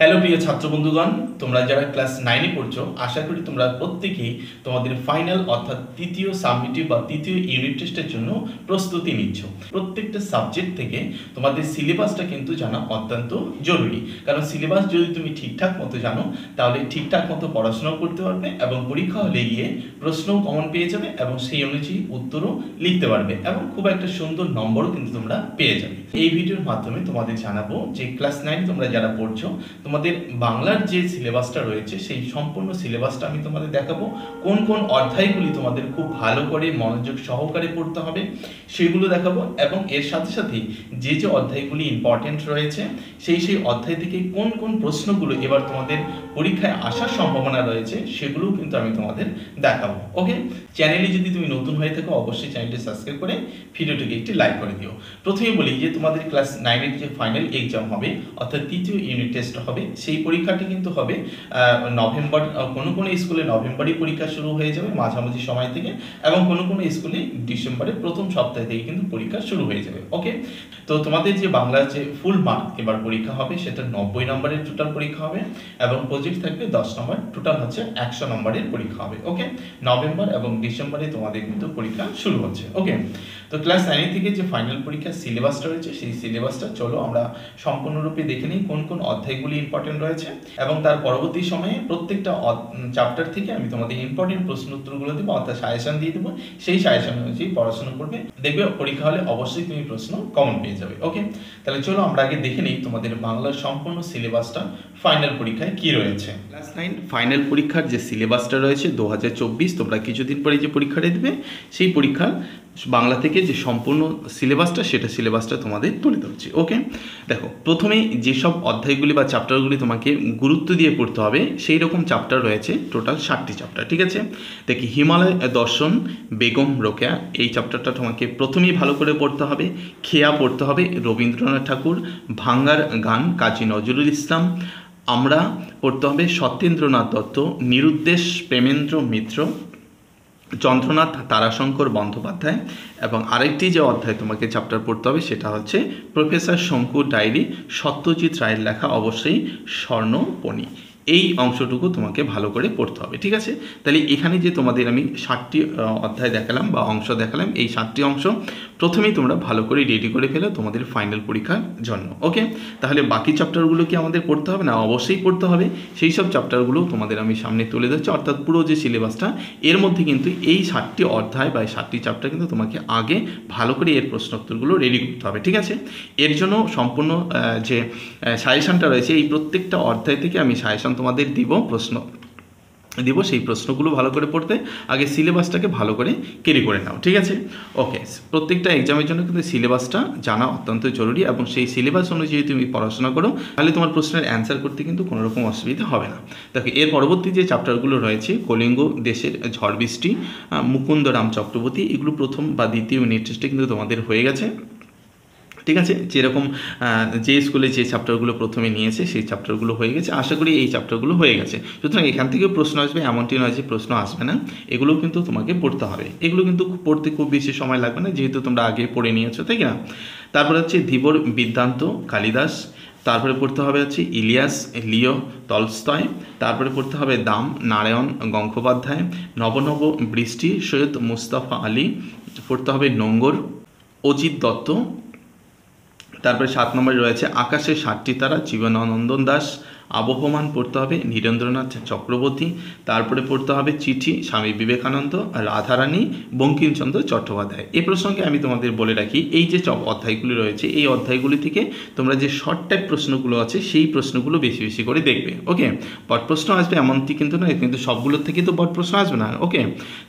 Hello প্রিয় ছাত্র বন্ধুগণ, তোমরা যারা ক্লাস 9-এ পড়ছো, আশা করি তোমরা প্রত্যেকেই তোমাদের ফাইনাল অর্থাৎ তৃতীয় সাবমিটিভ বা তৃতীয় ইউনিট টেস্টের জন্য প্রস্তুতি নিচ্ছ। প্রত্যেকটা সাবজেক্ট থেকে তোমাদের সিলেবাসটা কিন্তু জানা অত্যন্ত জরুরি, কারণ সিলেবাস যদি তুমি ঠিকঠাক মতো জানো তাহলে ঠিকঠাক মতো পড়াশোনা করতে পারবে এবং পরীক্ষা হলে গিয়ে প্রশ্নও কমন পেয়ে যাবে এবং সেই অনুযায়ী উত্তরও লিখতে পারবে এবং খুব একটা সুন্দর নম্বরও কিন্তু তোমরা পেয়ে যাবে। এই ভিডিওর মাধ্যমে তোমাদের জানাবো যে ক্লাস 9 তোমরা যারা পড়ছো, তোমাদের বাংলার যে সিলেবাসটা রয়েছে সেই সম্পূর্ণ সিলেবাসটা আমি তোমাদের দেখাবো। কোন কোন অধ্যায়গুলি তোমাদের খুব ভালো করে মনোযোগ সহকারে পড়তে হবে সেগুলো দেখাবো, এবং এর সাথে সাথে যে যে অধ্যায়গুলি ইম্পর্টেন্ট রয়েছে সেই অধ্যায় থেকে কোন কোন প্রশ্নগুলো এবার তোমাদের পরীক্ষায় আসার সম্ভাবনা রয়েছে সেগুলোও কিন্তু আমি তোমাদের দেখাবো। ওকে, চ্যানেলে যদি তুমি নতুন হয়ে থাকো অবশ্যই চ্যানেলটি সাবস্ক্রাইব করে ভিডিওটিকে একটি লাইক করে দিও। প্রথমে বলি যে তোমাদের ক্লাস 9-এর যে ফাইনাল এক্সাম হবে অর্থাৎ তৃতীয় ইউনিট টেস্ট হবে, সেই পরীক্ষাটি কিন্তু হবে নভেম্বর, কোনো কোনো স্কুলে নভেম্বরই পরীক্ষা শুরু হয়ে যাবে মাঝামাঝি সময় থেকে, এবং কোনো কোনো স্কুলে ডিসেম্বরের প্রথম সপ্তাহ থেকে কিন্তু পরীক্ষা শুরু হয়ে যাবে। ওকে, তো তোমাদের যে বাংলার যে ফুল মার্ক এবার পরীক্ষা হবে সেটা 90 নম্বরের টোটাল পরীক্ষা হবে এবং প্রজেক্ট থাকবে 10 নম্বর, টোটাল হচ্ছে 100 নম্বরের পরীক্ষা হবে। ওকে, নভেম্বর এবং ডিসেম্বরে তোমাদের কিন্তু পরীক্ষা শুরু হচ্ছে। ওকে, তো ক্লাস 9 থেকে যে ফাইনাল পরীক্ষার সিলেবাসটা রয়েছে সেই সিলেবাসটা চলো আমরা সম্পূর্ণরূপে দেখে নিই কোন কোন অধ্যায়গুলি ইম্পর্টেন্ট রয়েছে, এবং তার পরবর্তী সময়ে প্রত্যেকটা চ্যাপ্টার থেকে আমি তোমাদের ইম্পর্টেন্ট প্রশ্ন উত্তরগুলো দেবো অর্থাৎ সাজেশন দিয়ে দেবো। সেই সাজেশন অনুযায়ী পড়াশোনা করবে, দেখবে পরীক্ষা হলে অবশ্যই তুমি প্রশ্ন কমন পেয়ে যাবে। ওকে, তাহলে চলো আমরা আগে দেখে নিই তোমাদের বাংলার সম্পূর্ণ সিলেবাসটা ফাইনাল পরীক্ষায় কি রয়েছে। ক্লাস 9 ফাইনাল পরীক্ষার যে সিলেবাসটা রয়েছে 2024, তোমরা কিছুদিন পরে যে পরীক্ষাটা দেবে সেই পরীক্ষার বাংলা থেকে যে সম্পূর্ণ সিলেবাসটা সেটা সিলেবাসটা তোমাদের তুলে ধরছি। ওকে, দেখো প্রথমে যেসব অধ্যায়গুলি বা চ্যাপ্টারগুলি তোমাকে গুরুত্ব দিয়ে পড়তে হবে সেই রকম চ্যাপ্টার রয়েছে টোটাল 7টি চ্যাপ্টার। ঠিক আছে, দেখি হিমালয় দর্শন বেগম রোকেয়া, এই চ্যাপ্টারটা তোমাকে প্রথমেই ভালো করে পড়তে হবে। খেয়া পড়তে হবে রবীন্দ্রনাথ ঠাকুর, ভাঙ্গার গান কাজী নজরুল ইসলাম, আমরা পড়তে হবে সত্যেন্দ্রনাথ দত্ত, নিরুদ্দেশ প্রেমেন্দ্র মিত্র, চন্দ্রনাথ তারাশঙ্কর বন্দ্যোপাধ্যায়, এবং আরেকটি যে অধ্যায় তোমাকে চ্যাপ্টার পড়তে হবে সেটা হচ্ছে প্রফেসর শঙ্কুর ডায়েরি, সত্যজিৎ রায়ের লেখা অবশ্যই স্বর্ণপণি। এই অংশটুকু তোমাকে ভালো করে পড়তে হবে। ঠিক আছে, তাহলে এখানে যে তোমাদের আমি 7টি অধ্যায় দেখালাম বা অংশ দেখালাম, এই 7টি অংশ প্রথমেই তোমরা ভালো করে রেডি করে ফেলো তোমাদের ফাইনাল পরীক্ষার জন্য। ওকে, তাহলে বাকি চ্যাপ্টারগুলো কি আমাদের পড়তে হবে না? অবশ্যই পড়তে হবে। সেই সব চ্যাপ্টারগুলো তোমাদের আমি সামনে তুলে ধরছি, অর্থাৎ পুরো যে সিলেবাসটা এর মধ্যে কিন্তু এই 7টি অধ্যায় বা 7টি চ্যাপ্টার কিন্তু তোমাকে আগে ভালো করে এর প্রশ্নোত্তরগুলো রেডি করতে হবে। ঠিক আছে, এর জন্য সম্পূর্ণ যে সাজেশনটা রয়েছে এই প্রত্যেকটা অধ্যায় থেকে আমি সাজেশন তোমাদের দিব, সেই প্রশ্নগুলো ভালো করে পড়তে আগে সিলেবাসটাকে ভালো করে ক্যারি করে নাও। ঠিক আছে, ওকে, প্রত্যেকটা এক্সামের জন্য কিন্তু সিলেবাসটা জানা অত্যন্ত জরুরি, এবং সেই সিলেবাস অনুযায়ী তুমি পড়াশোনা করো তাহলে তোমার প্রশ্নের অ্যান্সার করতে কিন্তু কোনো রকম অসুবিধা হবে না। দেখো এর পরবর্তী যে চ্যাপ্টারগুলো রয়েছে কলিঙ্গ দেশের ঝড় বৃষ্টি, মুকুন্দরাম চক্রবর্তী, এগুলো প্রথম বা দ্বিতীয় ইউনিট টেস্টে কিন্তু তোমাদের হয়ে গেছে। ঠিক আছে, যেরকম যে স্কুলে যে চ্যাপ্টারগুলো প্রথমে নিয়েছে সেই চ্যাপ্টারগুলো হয়ে গেছে, আশা করি এই চ্যাপ্টারগুলো হয়ে গেছে। সুতরাং এখান থেকেও প্রশ্ন আসবে এমনটি নয় যে প্রশ্ন আসবে না, এগুলো কিন্তু তোমাকে পড়তে হবে। এগুলো কিন্তু পড়তে খুব বেশি সময় লাগবে না, যেহেতু তোমরা আগে পড়ে নিয়েছো, তাই না? তারপরে হচ্ছে ধীবর বিদ্যান্ত কালিদাস, তারপরে পড়তে হবে হচ্ছে ইলিয়াস লিও টলস্টয়, তারপরে পড়তে হবে দাম নারায়ণ গঙ্গোপাধ্যায়, নবনব বৃষ্টি সৈয়দ মুস্তাফা আলী, পড়তে হবে নোঙ্গর অজিত দত্ত, তারপরে 7 নম্বরে রয়েছে আকাশে 7টি তারা জীবনানন্দন দাস, আবহমান পড়তে হবে নীরেন্দ্রনাথ চক্রবর্তী, তারপরে পড়তে হবে চিঠি স্বামী বিবেকানন্দ, রাধারানী বঙ্কিমচন্দ্র চট্টোপাধ্যায়। এই প্রসঙ্গে আমি তোমাদের বলে রাখি এই যে অধ্যায়গুলি রয়েছে এই অধ্যায়গুলি থেকে তোমরা যে শর্ট টাইপ প্রশ্নগুলো আছে সেই প্রশ্নগুলো বেশি বেশি করে দেখবে। ওকে, বট প্রশ্ন আসবে এমনটি কিন্তু নয়, কিন্তু সবগুলোর থেকে তো বট প্রশ্ন আসবে না। ওকে,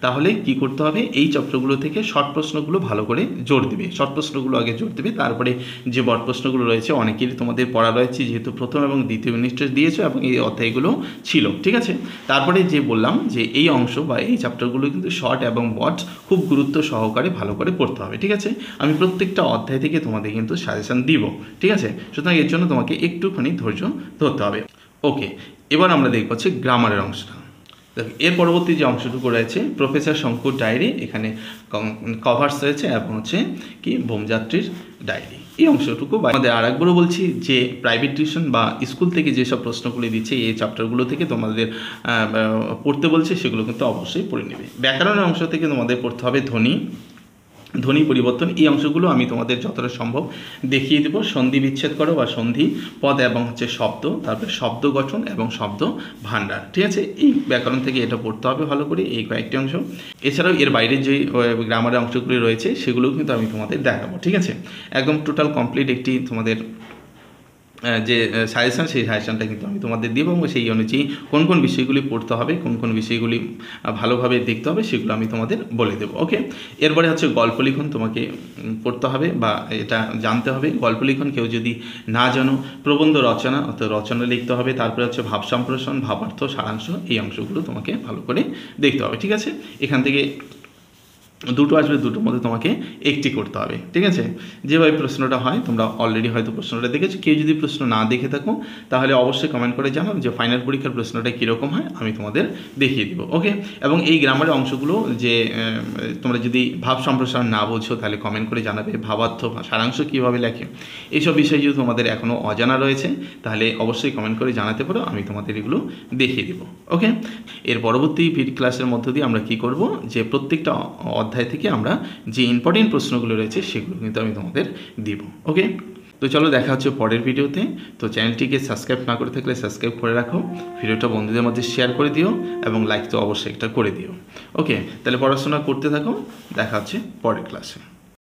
তাহলে কি করতে হবে, এই চ্যাপ্টারগুলো থেকে শর্ট প্রশ্নগুলো ভালো করে জোর দেবে, শর্ট প্রশ্নগুলো আগে জোর দেবে, তারপরে যে বট প্রশ্নগুলো রয়েছে অনেকেরই তোমাদের পড়া রয়েছে যেহেতু প্রথম এবং দ্বিতীয় ইউনিট দিয়েছো এবং এই অধ্যায়গুলো ছিল। ঠিক আছে, তারপরে যে বললাম যে এই অংশ বা এই চ্যাপ্টারগুলো কিন্তু শর্ট এবং বট খুব গুরুত্ব সহকারে ভালো করে পড়তে হবে। ঠিক আছে, আমি প্রত্যেকটা অধ্যায় থেকে তোমাদের কিন্তু সাজেশন দিব। ঠিক আছে, সুতরাং এর জন্য তোমাকে একটুখানি ধৈর্য ধরতে হবে। ওকে, এবার আমরা দেখব হচ্ছে গ্রামারের অংশটা। দেখো এর পরবর্তী যে অংশটুকু রয়েছে প্রফেসর শঙ্কুর ডায়েরি, এখানে কভার্স রয়েছে এবং হচ্ছে কি বোমযাত্রীর ডায়েরি। এই অংশটুকু। আমাদের আরেকবারও বলছি যে প্রাইভেট টিউশন বা স্কুল থেকে যেসব প্রশ্নগুলি দিচ্ছে এই চ্যাপ্টারগুলো থেকে তোমাদের পড়তে বলছে সেগুলো কিন্তু অবশ্যই পড়ে নেবে। ব্যাকরণের অংশ থেকে তোমাদের পড়তে হবে ধ্বনি পরিবর্তন, এই অংশগুলো আমি তোমাদের যতটা সম্ভব দেখিয়ে দেবো। সন্ধি বিচ্ছেদ করো বা সন্ধি পদ এবং শব্দ, তারপরে শব্দ গঠন এবং শব্দ ভাণ্ডার, ঠিক আছে। এই ব্যাকরণ থেকে এটা পড়তে হবে ভালো করে, এই কয়েকটি অংশ। এছাড়াও এর বাইরের যে গ্রামারের অংশগুলি রয়েছে সেগুলোও কিন্তু আমি তোমাদের দেখাবো, ঠিক আছে। একদম টোটাল কমপ্লিট একটি তোমাদের যে সাজেশান, সেই সাজেশানটা কিন্তু আমি তোমাদের দেবো এবং সেই অনুযায়ী কোন কোন বিষয়গুলি পড়তে হবে, কোন কোন বিষয়গুলি ভালোভাবে দেখতে হবে সেগুলো আমি তোমাদের বলে দেবো। ওকে, এরপরে হচ্ছে গল্প লিখন তোমাকে পড়তে হবে বা এটা জানতে হবে। গল্প লিখন কেউ যদি না জানো, প্রবন্ধ রচনা অর্থাৎ রচনা লিখতে হবে। তারপরে হচ্ছে ভাব সম্প্রসারণ, ভাবার্থ, সারাংশ, এই অংশগুলো তোমাকে ভালো করে দেখতে হবে, ঠিক আছে। এখান থেকে দুটো আসবে, দুটোর মধ্যে তোমাকে একটি করতে হবে, ঠিক আছে। যেভাবে প্রশ্নটা হয় তোমরা অলরেডি হয়তো প্রশ্নটা দেখেছো। কেউ যদি প্রশ্ন না দেখে থাকো তাহলে অবশ্যই কমেন্ট করে জানাও যে ফাইনাল পরীক্ষার প্রশ্নটা কীরকম হয়, আমি তোমাদের দেখিয়ে দিব। ওকে, এবং এই গ্রামারের অংশগুলো যে তোমরা যদি ভাব সম্প্রসারণ না বোঝো তাহলে কমেন্ট করে জানাবে। ভাবার্থ, সারাংশ কীভাবে লেখে, এইসব বিষয় যদি তোমাদের এখনও অজানা রয়েছে তাহলে অবশ্যই কমেন্ট করে জানাতে পারো, আমি তোমাদের এগুলো দেখিয়ে দেবো। ওকে, এর পরবর্তী ক্লাসের মধ্য দিয়ে আমরা কী করব, যে প্রত্যেকটা অধ্যায় থেকে আমরা যে ইম্পর্টেন্ট প্রশ্নগুলো রয়েছে সেগুলো কিন্তু আমি তোমাদের দিব। ওকে, তো চলো দেখা হচ্ছে পরের ভিডিওতে। তো চ্যানেলটিকে সাবস্ক্রাইব না করে থাকলে সাবস্ক্রাইব করে রাখো, ভিডিওটা বন্ধুদের মধ্যে শেয়ার করে দিও এবং লাইক তো অবশ্যই একটা করে দিও। ওকে, তাহলে পড়াশোনা করতে থাকো, দেখা হচ্ছে পরের ক্লাসে।